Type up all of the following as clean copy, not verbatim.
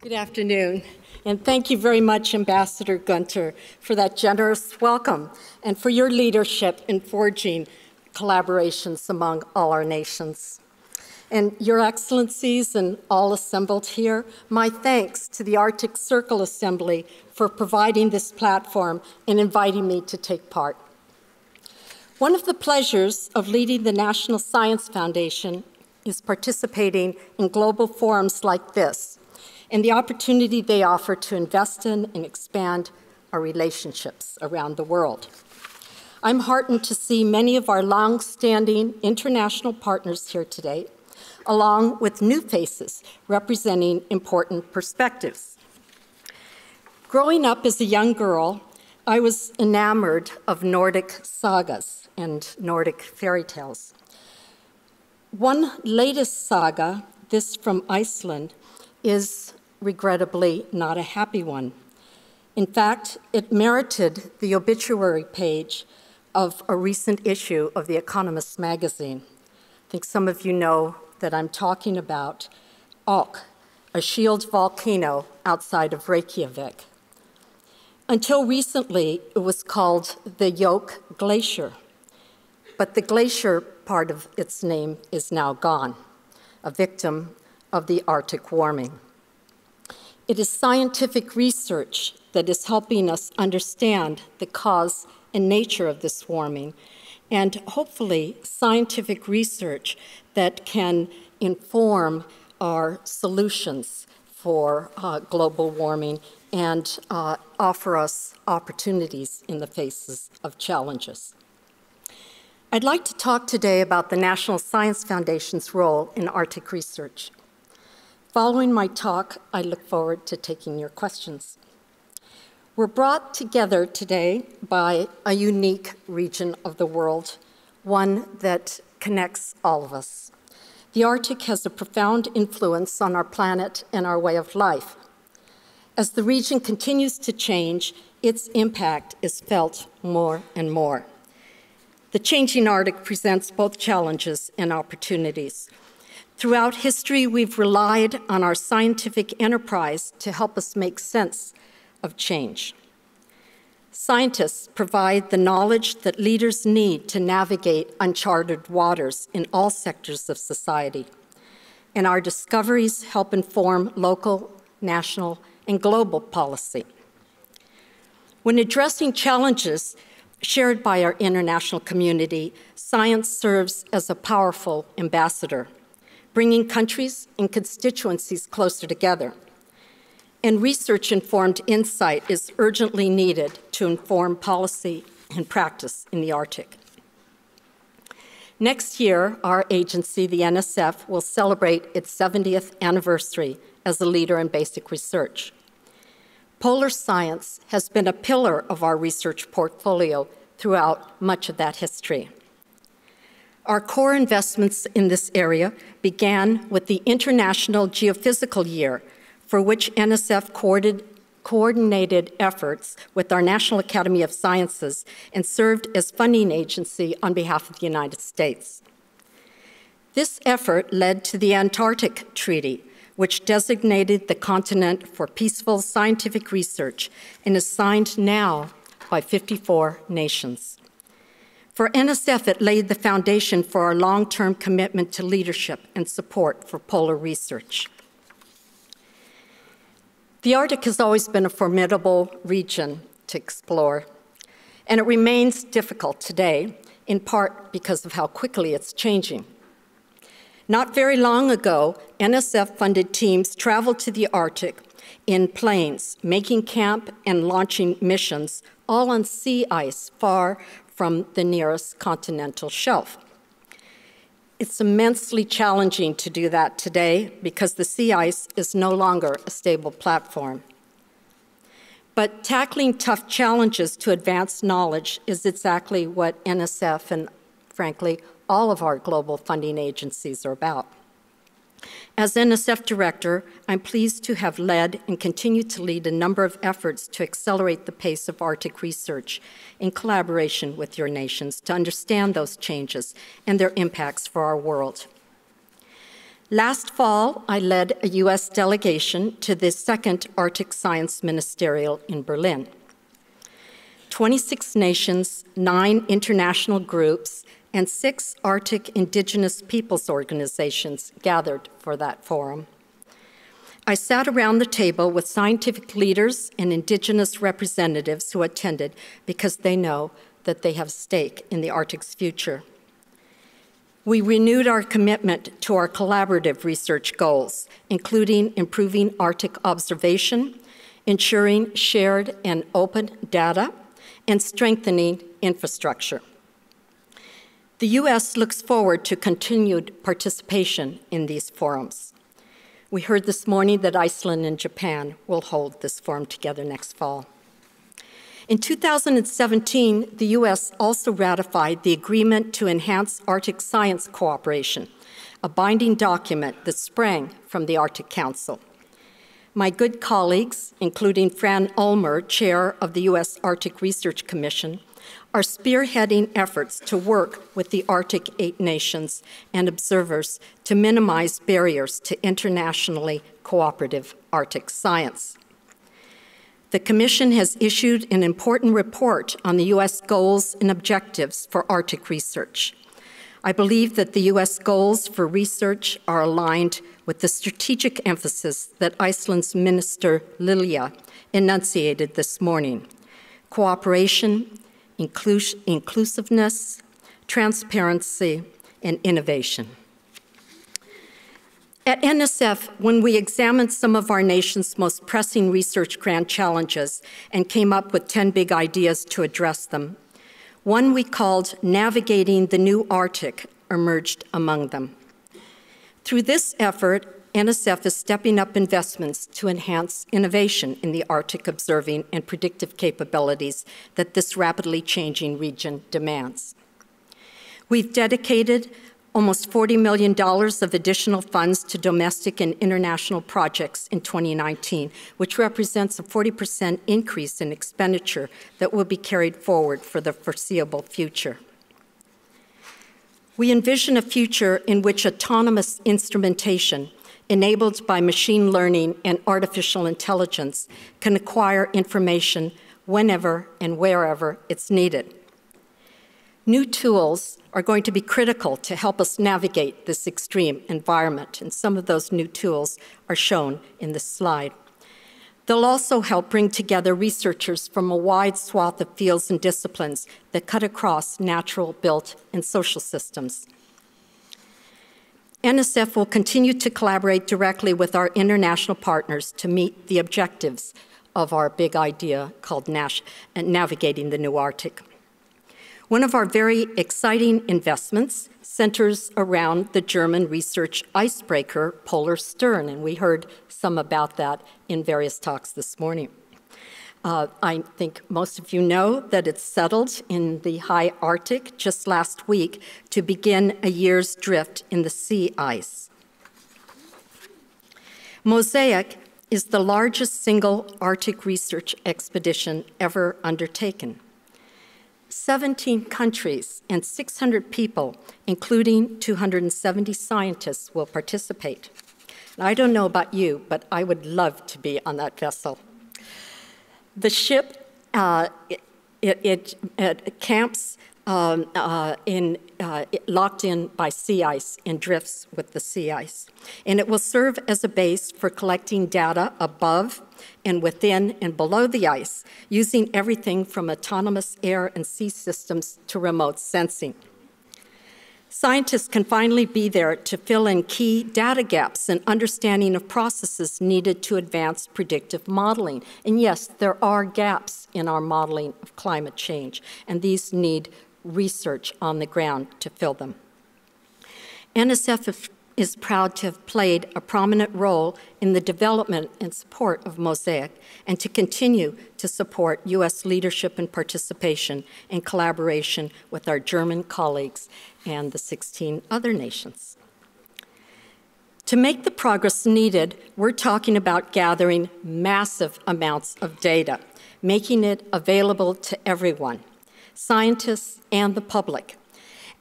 Good afternoon, and thank you very much, Ambassador Gunter, for that generous welcome and for your leadership in forging collaborations among all our nations. And Your Excellencies and all assembled here, my thanks to the Arctic Circle Assembly for providing this platform and inviting me to take part. One of the pleasures of leading the National Science Foundation is participating in global forums like this, and the opportunity they offer to invest in and expand our relationships around the world. I'm heartened to see many of our long-standing international partners here today, along with new faces representing important perspectives. Growing up as a young girl, I was enamored of Nordic sagas and Nordic fairy tales. One latest saga, this from Iceland, is regrettably not a happy one. In fact, it merited the obituary page of a recent issue of The Economist magazine. I think some of you know that I'm talking about Ok, a shield volcano outside of Reykjavik. Until recently, it was called the Yoke Glacier, but the glacier part of its name is now gone, a victim of the Arctic warming. It is scientific research that is helping us understand the cause and nature of this warming, and hopefully scientific research that can inform our solutions for global warming and offer us opportunities in the faces of challenges. I'd like to talk today about the National Science Foundation's role in Arctic research. Following my talk, I look forward to taking your questions. We're brought together today by a unique region of the world, one that connects all of us. The Arctic has a profound influence on our planet and our way of life. As the region continues to change, its impact is felt more and more. The changing Arctic presents both challenges and opportunities. Throughout history, we've relied on our scientific enterprise to help us make sense of change. Scientists provide the knowledge that leaders need to navigate uncharted waters in all sectors of society. And our discoveries help inform local, national, and global policy. When addressing challenges shared by our international community, science serves as a powerful ambassador, bringing countries and constituencies closer together. And research-informed insight is urgently needed to inform policy and practice in the Arctic. Next year, our agency, the NSF, will celebrate its 70th anniversary as a leader in basic research. Polar science has been a pillar of our research portfolio throughout much of that history. Our core investments in this area began with the International Geophysical Year, for which NSF coordinated efforts with our National Academy of Sciences and served as funding agency on behalf of the United States. This effort led to the Antarctic Treaty, which designated the continent for peaceful scientific research and is signed now by 54 nations. For NSF, it laid the foundation for our long-term commitment to leadership and support for polar research. The Arctic has always been a formidable region to explore, and it remains difficult today, in part because of how quickly it's changing. Not very long ago, NSF-funded teams traveled to the Arctic in planes, making camp and launching missions, all on sea ice far from the nearest continental shelf. It's immensely challenging to do that today because the sea ice is no longer a stable platform. But tackling tough challenges to advance knowledge is exactly what NSF and, frankly, all of our global funding agencies are about. As NSF Director, I'm pleased to have led and continue to lead a number of efforts to accelerate the pace of Arctic research in collaboration with your nations to understand those changes and their impacts for our world. Last fall, I led a U.S. delegation to the second Arctic Science Ministerial in Berlin. 26 nations, 9 international groups, and 6 Arctic indigenous peoples organizations gathered for that forum. I sat around the table with scientific leaders and indigenous representatives who attended because they know that they have a stake in the Arctic's future. We renewed our commitment to our collaborative research goals, including improving Arctic observation, ensuring shared and open data, and strengthening infrastructure. The U.S. looks forward to continued participation in these forums. We heard this morning that Iceland and Japan will hold this forum together next fall. In 2017, the U.S. also ratified the Agreement to Enhance Arctic Science Cooperation, a binding document that sprang from the Arctic Council. My good colleagues, including Fran Ulmer, chair of the U.S. Arctic Research Commission, are spearheading efforts to work with the Arctic 8 nations and observers to minimize barriers to internationally cooperative Arctic science. The Commission has issued an important report on the U.S. goals and objectives for Arctic research. I believe that the U.S. goals for research are aligned with the strategic emphasis that Iceland's Minister Lilja enunciated this morning: cooperation, inclusiveness, transparency, and innovation. At NSF, when we examined some of our nation's most pressing research grant challenges and came up with 10 big ideas to address them, one we called Navigating the New Arctic emerged among them. Through this effort, NSF is stepping up investments to enhance innovation in the Arctic observing and predictive capabilities that this rapidly changing region demands. We've dedicated almost $40 million of additional funds to domestic and international projects in 2019, which represents a 40% increase in expenditure that will be carried forward for the foreseeable future. We envision a future in which autonomous instrumentation, enabled by machine learning and artificial intelligence, can acquire information whenever and wherever it's needed. New tools are going to be critical to help us navigate this extreme environment, and some of those new tools are shown in this slide. They'll also help bring together researchers from a wide swath of fields and disciplines that cut across natural, built, and social systems. NSF will continue to collaborate directly with our international partners to meet the objectives of our big idea called Navigating the New Arctic. One of our very exciting investments centers around the German research icebreaker Polar Stern, and we heard some about that in various talks this morning. I think most of you know that it's settled in the high Arctic just last week to begin a year's drift in the sea ice. Mosaic is the largest single Arctic research expedition ever undertaken. 17 countries and 600 people, including 270 scientists, will participate. And I don't know about you, but I would love to be on that vessel. The ship camps locked in by sea ice and drifts with the sea ice. And it will serve as a base for collecting data above and within and below the ice, using everything from autonomous air and sea systems to remote sensing. Scientists can finally be there to fill in key data gaps and understanding of processes needed to advance predictive modeling. And yes, there are gaps in our modeling of climate change, and these need research on the ground to fill them. NSF is proud to have played a prominent role in the development and support of Mosaic, and to continue to support U.S. leadership and participation in collaboration with our German colleagues and the 16 other nations. To make the progress needed, we're talking about gathering massive amounts of data, making it available to everyone, scientists and the public.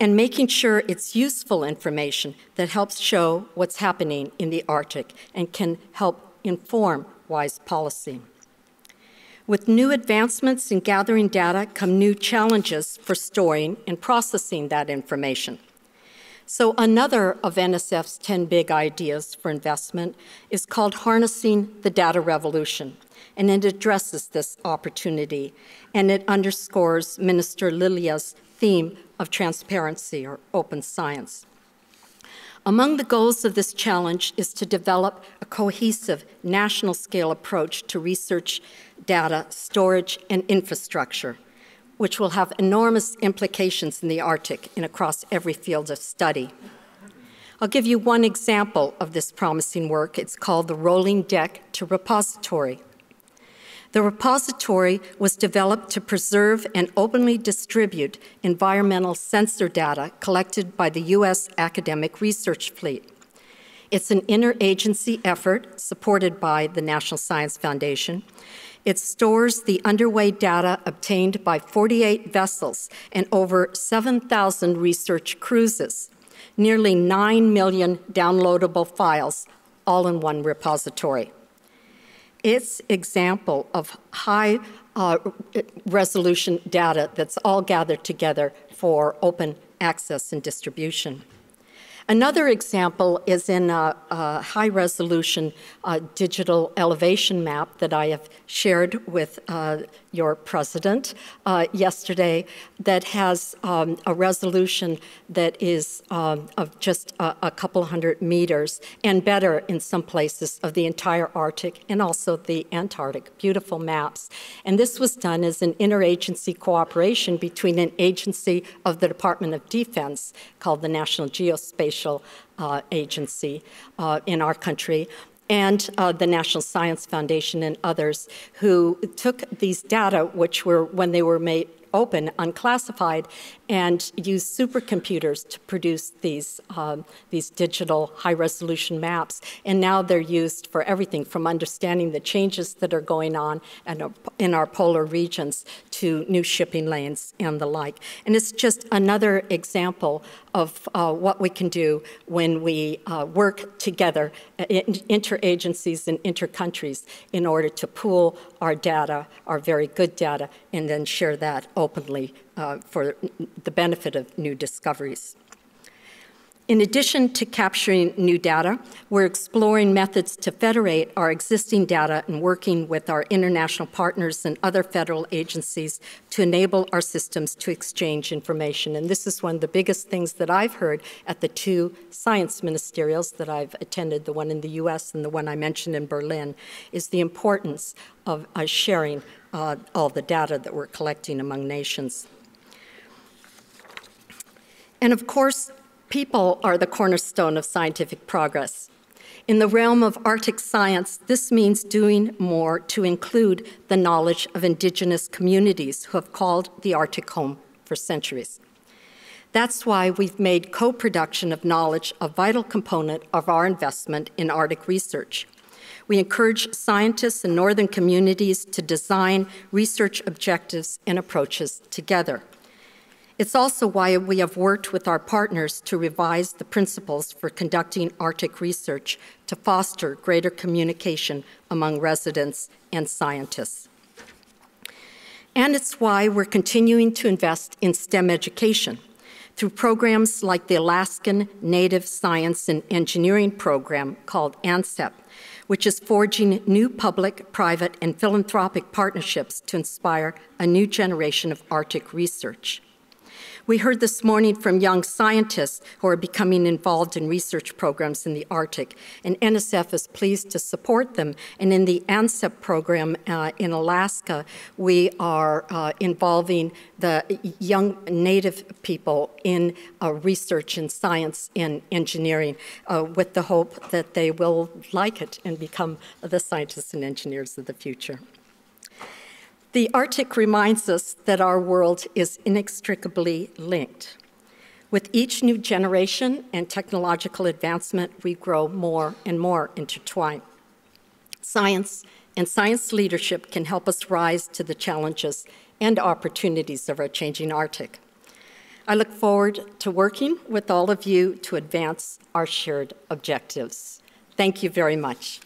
and making sure it's useful information that helps show what's happening in the Arctic and can help inform wise policy. With new advancements in gathering data come new challenges for storing and processing that information. So another of NSF's 10 big ideas for investment is called Harnessing the Data Revolution, and it addresses this opportunity, and it underscores Minister Lilja's theme of transparency or open science. Among the goals of this challenge is to develop a cohesive national scale approach to research, data, storage, and infrastructure, which will have enormous implications in the Arctic and across every field of study. I'll give you one example of this promising work. It's called the Rolling Deck to Repository. The repository was developed to preserve and openly distribute environmental sensor data collected by the U.S. academic research fleet. It's an interagency effort supported by the National Science Foundation. It stores the underway data obtained by 48 vessels and over 7,000 research cruises, nearly 9 million downloadable files, all in one repository. It's example of high resolution data that's all gathered together for open access and distribution. Another example is in a high-resolution digital elevation map that I have shared with your president yesterday that has a resolution that is of just a couple hundred meters and better in some places of the entire Arctic and also the Antarctic. Beautiful maps. And this was done as an interagency cooperation between an agency of the Department of Defense called the National Geospatial Agency in our country, and the National Science Foundation and others who took these data, which were, when they were made open, unclassified, and used supercomputers to produce these digital high-resolution maps. And now they're used for everything from understanding the changes that are going on in our polar regions to new shipping lanes and the like. And it's just another example of what we can do when we work together, interagencies and intercountries, in order to pool our data, our very good data, and then share that openly for the benefit of new discoveries. In addition to capturing new data, we're exploring methods to federate our existing data and working with our international partners and other federal agencies to enable our systems to exchange information. And this is one of the biggest things that I've heard at the two science ministerials that I've attended, the one in the US and the one I mentioned in Berlin, is the importance of sharing all the data that we're collecting among nations. And of course, people are the cornerstone of scientific progress. In the realm of Arctic science, this means doing more to include the knowledge of indigenous communities who have called the Arctic home for centuries. That's why we've made co-production of knowledge a vital component of our investment in Arctic research. We encourage scientists and northern communities to design research objectives and approaches together. It's also why we have worked with our partners to revise the principles for conducting Arctic research to foster greater communication among residents and scientists. And it's why we're continuing to invest in STEM education through programs like the Alaskan Native Science and Engineering Program called ANCEP, which is forging new public, private, and philanthropic partnerships to inspire a new generation of Arctic research. We heard this morning from young scientists who are becoming involved in research programs in the Arctic, and NSF is pleased to support them. And in the ANCEP program in Alaska, we are involving the young Native people in research in science and engineering with the hope that they will like it and become the scientists and engineers of the future. The Arctic reminds us that our world is inextricably linked. With each new generation and technological advancement, we grow more and more intertwined. Science and science leadership can help us rise to the challenges and opportunities of our changing Arctic. I look forward to working with all of you to advance our shared objectives. Thank you very much.